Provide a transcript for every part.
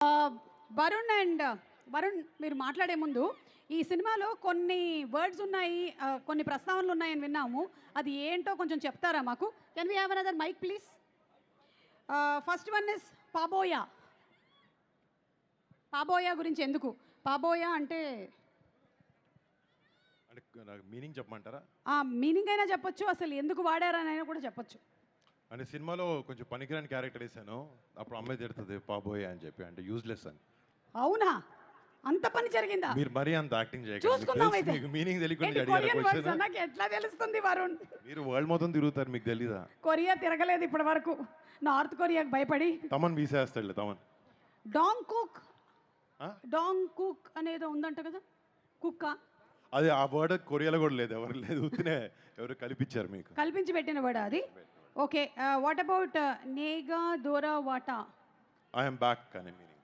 Varun and Varun మీరు మాట్లాడే ముందు ఈ సినిమాలో కొన్ని వర్డ్స్ ఉన్నాయి, కొన్ని ప్రస్తావనలు ఉన్నాయని విన్నాము. అది ఏంటో కొంచెం చెప్తారా మాకు? Can we have another mic please? First one is పాబోయా. పాబోయా గురించి ఎందుకు? పాబోయా అంటే నాకు మీనింగ్ చెప్పమంటారా? మీనింగ్ అయినా చెప్పొచ్చు, అసలు ఎందుకు వాడారని అయినా కూడా చెప్పొచ్చు. అంటే సినిమాలో కొంచెం పనికిరాని క్యారెక్టర్ వేసాను, అప్పుడు అమ్మాయి తిడుతుంది పాబోయే అని చెప్పి, అంటే యూజ్లెస్ అని. అవునా? అంత పని జరిగిందా? మీరు మరీ అంత యాక్టింగ్ చూసుకుందాం అయితే. చేయకండి. మీనింగ్ తెలియకుండా కొరియన్ వర్డ్స్ నాకు ఎట్లా తెలుస్తుంది వరుణ్? మీరు వరల్డ్ మొత్తం తిరుగుతారు, మీకు తెలీదా? కొరియా తిరగలేదు ఇప్పటి వరకు, నార్త్ కొరియాకి భయపడి. తమన్ వీసేస్తాడులే Thaman. Dong Kook, Dong Kook అనేదో ఉందంట కదా, కుక్క. అది ఆ వర్డ్ కొరియాలో కూడా లేదు, ఎవరు లేదు, ఉత్తినే ఎవరు కల్పించారు, మీకు కల్పించి పెట్టిన వర్డ్ అది. ఓకే, వాట్ అబౌట్ నేగా దోరా వాటా? ఐఎమ్ బ్యాక్ అని మీనింగ్.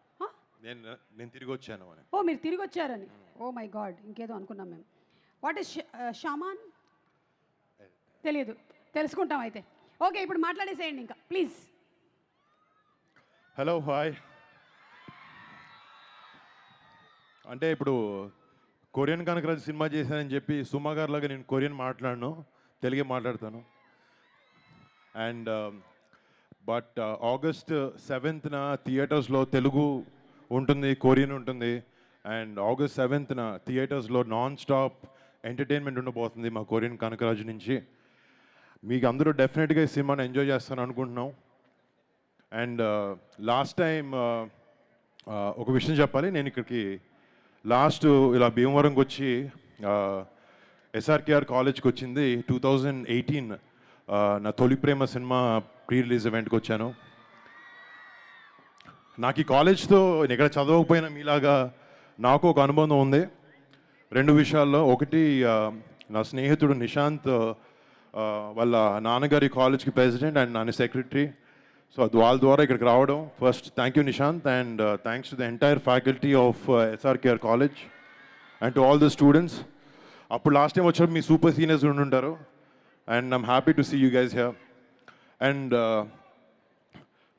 నేను తిరిగి వచ్చాను అని. ఓ మీరు తిరిగి వచ్చారని. ఓ మై గాడ్, ఇంకేదో అనుకున్నాం మేము. What is shaman? తెలియదు, తెలుసుకుంటాం అయితే. ఓకే, ఇప్పుడు మాట్లాడేసేయండి ఇంకా ప్లీజ్. Hello, hi. అంటే ఇప్పుడు కొరియన్ కనకరాజు సినిమా చేశానని చెప్పి సుమా గారిలాగా నేను కొరియన్ మాట్లాడను, తెలుగే మాట్లాడతాను. అండ్ బట్ ఆగస్ట్ 7th థియేటర్స్లో తెలుగు ఉంటుంది, కొరియన్ ఉంటుంది. అండ్ ఆగస్ట్ 7th థియేటర్స్లో నాన్ స్టాప్ ఎంటర్టైన్మెంట్ ఉండబోతుంది మా కొరియన్ కనకరాజు నుంచి. మీకు అందరూ డెఫినెట్గా ఈ సినిమాని ఎంజాయ్ చేస్తాను అనుకుంటున్నాం. అండ్ లాస్ట్ టైం ఒక విషయం చెప్పాలి, నేను ఇక్కడికి లాస్ట్ ఇలా భీమవరంకి వచ్చి ఎస్ఆర్కేఆర్ కాలేజ్కి వచ్చింది 2018 నా తొలి ప్రేమ సినిమా ప్రీ రిలీజ్ ఈవెంట్కి వచ్చాను. నాకు ఈ కాలేజ్తో ఇక్కడ చదవకపోయినా మీలాగా నాకు ఒక అనుబంధం ఉంది 2 విషయాల్లో. ఒకటి, నా స్నేహితుడు నిశాంత్ వాళ్ళ నాన్నగారి కాలేజ్కి ప్రెసిడెంట్ అండ్ నాన్న సెక్రటరీ. సో వాళ్ళ ద్వారా ఇక్కడికి రావడం, first thank you Nishant, and thanks to the entire faculty of SRKR college and to all the students. అప్పుడు లాస్ట్ టైం వచ్చినప్పుడు మీ సూపర్ సీనియర్స్ ఉండుంటారు, and I'm happy to see you guys here. And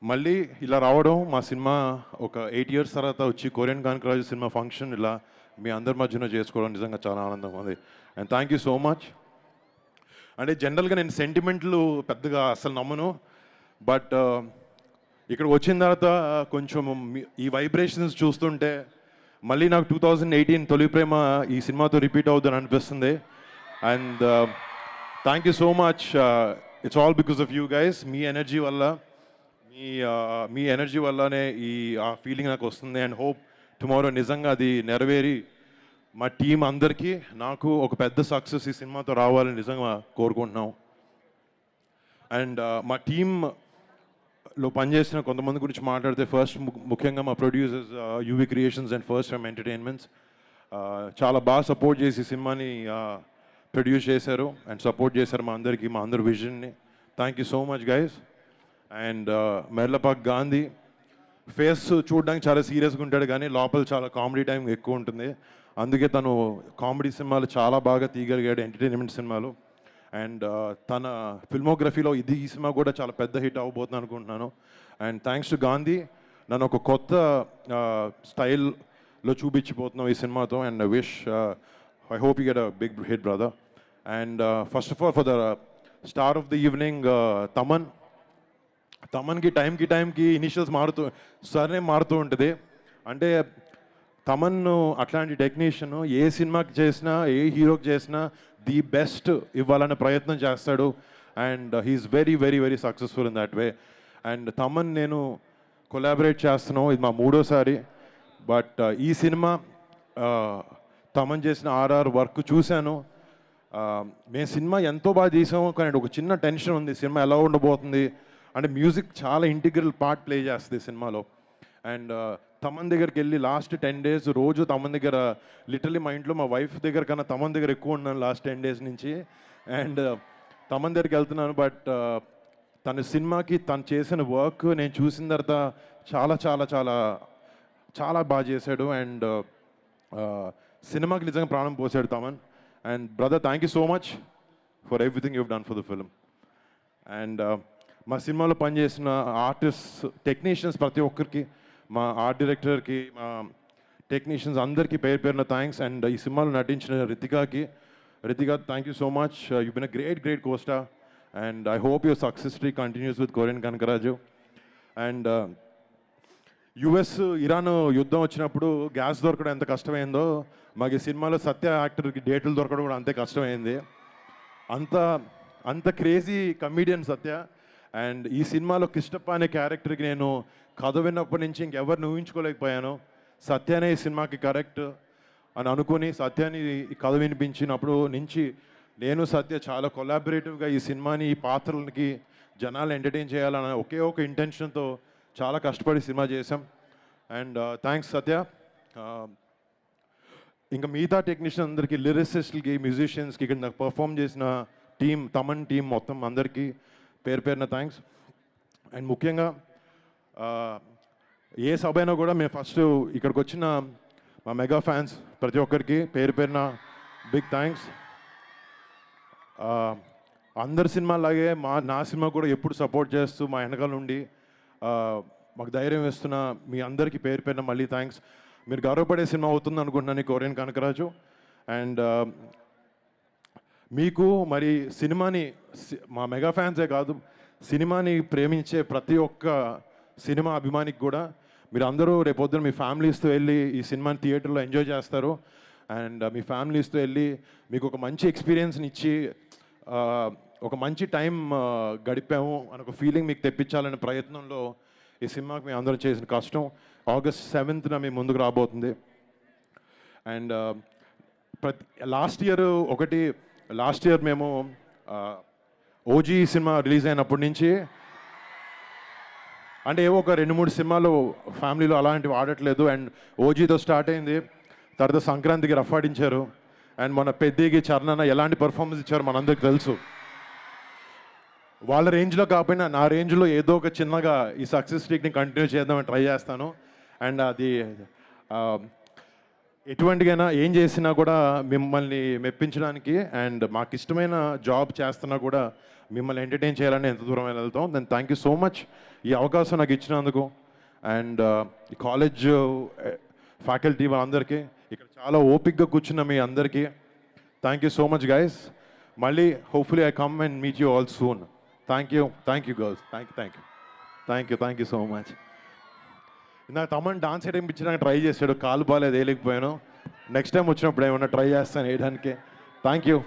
మళ్ళీ ఇలా రావడం, మా సినిమా ఒక 8 years తర్వాత వచ్చి కొరియన్ కనకరాజు సినిమా ఫంక్షన్ ఇలా మీ అందరి మధ్యన చేసుకోవడం నిజంగా చాలా ఆనందంగా ఉంది. And thank you so much. అంటే జనరల్గా నేను సెంటిమెంట్లు పెద్దగా అసలు నమ్మను, బట్ ఇక్కడ వచ్చిన తర్వాత కొంచెం ఈ వైబ్రేషన్స్ చూస్తుంటే మళ్ళీ నాకు 2018 తొలి ప్రేమ ఈ సినిమాతో రిపీట్ అవుతుందని అనిపిస్తుంది. And thank you so much. It's all because of you guys. Me energy వల్ల, మీ ఎనర్జీ వల్లనే ఆ ఫీలింగ్ నాకు వస్తుంది. అండ్ హోప్ టుమారో నిజంగా అది నెరవేరి మా టీం అందరికీ నాకు ఒక పెద్ద సక్సెస్ ఈ సినిమాతో రావాలని నిజంగా కోరుకుంటున్నాం. అండ్ మా టీంలో పనిచేసిన కొంతమంది గురించి మాట్లాడితే, ఫస్ట్ ముఖ్యంగా మా producers UV creations and first frame entertainments చాలా బాగా సపోర్ట్ చేసి సినిమాని ప్రొడ్యూస్ చేశారు అండ్ సపోర్ట్ చేశారు మా అందరికీ, మా అందరి విజన్ని. Thank you so much guys. And Merlapaka Gandhi face చూడడానికి చాలా సీరియస్గా ఉంటాడు, కానీ లోపల చాలా కామెడీ టైం ఎక్కువ ఉంటుంది. అందుకే తను కామెడీ సినిమాలు చాలా బాగా తీయగలిగాడు, ఎంటర్టైన్మెంట్ సినిమాలు. అండ్ తన ఫిల్మోగ్రఫీలో ఈ సినిమా కూడా చాలా పెద్ద హిట్ అవ్వబోతుంది అనుకుంటున్నాను. అండ్ థ్యాంక్స్ టు గాంధీ, నన్ను ఒక కొత్త స్టైల్లో చూపించిపోతున్నాం ఈ సినిమాతో. And I hope you get a big hit brother. And first of all for the star of the evening తమన్కి టైంకి ఇనిషియల్స్ సరే మారుతూ ఉంటుంది. అంటే తమన్ అట్లాంటి టెక్నీషియన్ ఏ సినిమాకి చేసినా, ఏ హీరోకి చేసినా ది బెస్ట్ ఇవ్వాలనే ప్రయత్నం చేస్తాడు. And he's very very very successful in that way. And Thaman నేను కొలాబరేట్ చేస్తున్నాం, ఇది మా 3వ సారి. బట్ ఈ సినిమా తమన్ చేసిన ఆర్ఆర్ వర్క్ చూశాను. మేము సినిమా ఎంతో బాగా తీసాము, కానీ ఒక చిన్న టెన్షన్ ఉంది, సినిమా ఎలా ఉండబోతుంది అంటే. మ్యూజిక్ చాలా ఇంటిగ్రల్ పార్ట్ ప్లే చేస్తుంది సినిమాలో. అండ్ తమన్ దగ్గరికి వెళ్ళి లాస్ట్ 10 days రోజు తమన్ దగ్గర, లిటరలీ మా ఇంట్లో మా వైఫ్ దగ్గర కన్నా తమన్ దగ్గర ఎక్కువ ఉన్నాను లాస్ట్ 10 days నుంచి. అండ్ తమన్ దగ్గరికి వెళ్తున్నాను. బట్ తన సినిమాకి తను చేసిన వర్క్ నేను చూసిన తర్వాత చాలా చాలా చాలా చాలా బాగా చేశాడు. అండ్ సినిమాకి నిజంగా ప్రాణం పోసాడు Thaman. And brother, thank you so much for everything you've done for the film. And మా సినిమాలో పనిచేసిన ఆర్టిస్ట్, టెక్నీషియన్స్ ప్రతి ఒక్కరికి మా ఆర్ట్ డైరెక్టర్కి, మా టెక్నీషియన్స్ అందరికీ పేరు పేరున థ్యాంక్స్. అండ్ ఈ సినిమాలో నటించిన Ritika thank you so much. You been a great costar and I hope your success streak continues with Korean Kanakaraju. And US Iran యుద్ధం వచ్చినప్పుడు గ్యాస్ దొరకడం ఎంత కష్టమైందో మాకు ఈ సినిమాలో సత్య యాక్టర్కి డేట్లు దొరకడం కూడా అంతే కష్టమైంది. అంత క్రేజీ కమీడియన్ సత్య. అండ్ ఈ సినిమాలో కిష్టప్ప అనే క్యారెక్టర్కి నేను కథ విన్నప్పటి నుంచి ఇంకెవరిని ఊహించుకోలేకపోయాను. సత్యనే ఈ సినిమాకి కరెక్ట్ అని అనుకుని సత్యాన్ని ఈ కథ వినిపించినప్పుడు నుంచి నేను సత్య చాలా కొలాబరేటివ్గా ఈ సినిమాని, ఈ పాత్రలకి జనాలు ఎంటర్టైన్ చేయాలన్న ఒకే ఒక ఇంటెన్షన్తో చాలా కష్టపడి సినిమా చేసాం. అండ్ థ్యాంక్స్ సత్య. ఇంకా మిగతా టెక్నీషియన్ అందరికీ, లిరిసిస్ట్లకి, మ్యూజిషియన్స్కి, ఇక్కడ నాకు పర్ఫామ్ చేసిన టీం, తమన్ టీం మొత్తం అందరికీ పేరు పేరున థ్యాంక్స్. అండ్ ముఖ్యంగా ఏ సభ అయినా కూడా మేము ఫస్ట్ ఇక్కడికి వచ్చిన మా మెగా ఫ్యాన్స్ ప్రతి ఒక్కరికి పేరు పేరున బిగ్ థ్యాంక్స్. అందరి సినిమాలాగే నా సినిమా కూడా ఎప్పుడు సపోర్ట్ చేస్తూ మా వెనకాల నుండి మాకు ధైర్యం ఇస్తున్న మీ అందరికీ పేరు పేరున మళ్ళీ థ్యాంక్స్. మీరు గౌరవపడే సినిమా అవుతుంది అనుకుంటున్నాను ఈ కొరియన్ కనకరాజు. అండ్ మీకు మరి సినిమాని, మా మెగా ఫ్యాన్సే కాదు, సినిమాని ప్రేమించే ప్రతి ఒక్క సినిమా అభిమానికి కూడా మీరు అందరూ రేపొద్దున మీ ఫ్యామిలీస్తో వెళ్ళి ఈ సినిమాని థియేటర్లో ఎంజాయ్ చేస్తారు. అండ్ మీ ఫ్యామిలీస్తో వెళ్ళి మీకు ఒక మంచి ఎక్స్పీరియన్స్ని ఇచ్చి ఒక మంచి టైం గడిపాము అని ఒక ఫీలింగ్ మీకు తెప్పించాలనే ప్రయత్నంలో ఈ సినిమాకి మేము అందరం చేసిన కష్టం. August 7th మీ ముందుకు రాబోతుంది. అండ్ లాస్ట్ ఇయర్ మేము ఓజీ సినిమా రిలీజ్ అయినప్పటి నుంచి, అంటే ఏవో ఒక 2-3 సినిమాలు ఫ్యామిలీలో అలాంటివి ఆడట్లేదు. అండ్ ఓజీతో స్టార్ట్ అయింది, తర్వాత సంక్రాంతికి రఫ్ ఆడించారు. అండ్ మన పెద్దకి చరణ్ ఎలాంటి పర్ఫార్మెన్స్ ఇచ్చారో మనందరికి తెలుసు. వాళ్ళ రేంజ్లో కాకపోయినా నా రేంజ్లో ఏదో ఒక చిన్నగా ఈ సక్సెస్ స్ట్రీక్ని కంటిన్యూ చేద్దామని ట్రై చేస్తాను. అండ్ అది ఎటువంటికైనా ఏం చేసినా కూడా మిమ్మల్ని మెప్పించడానికి, అండ్ మాకు ఇష్టమైన జాబ్ చేస్తున్నా కూడా మిమ్మల్ని ఎంటర్టైన్ చేయాలని ఎంత దూరం వెళ్తాం. Then thank you so much ఈ అవకాశం నాకు ఇచ్చినందుకు. అండ్ ఈ కాలేజ్ ఫ్యాకల్టీ వాళ్ళందరికీ, ఇక్కడ చాలా ఓపిక్గా కూర్చున్న మీ అందరికీ thank you so much guys. మళ్ళీ hopefully I come and meet you all soon. Thank you girls. Thank you so much. నాకు తమన్ డాన్స్ వేయడానికి ట్రై చేశాడు, కాలు బాగాలేదు వేయలేకపోయాను. నెక్స్ట్ టైం వచ్చినప్పుడు ఏమన్నా ట్రై చేస్తాను వేయడానికి. Thank you.